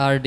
ARD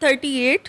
38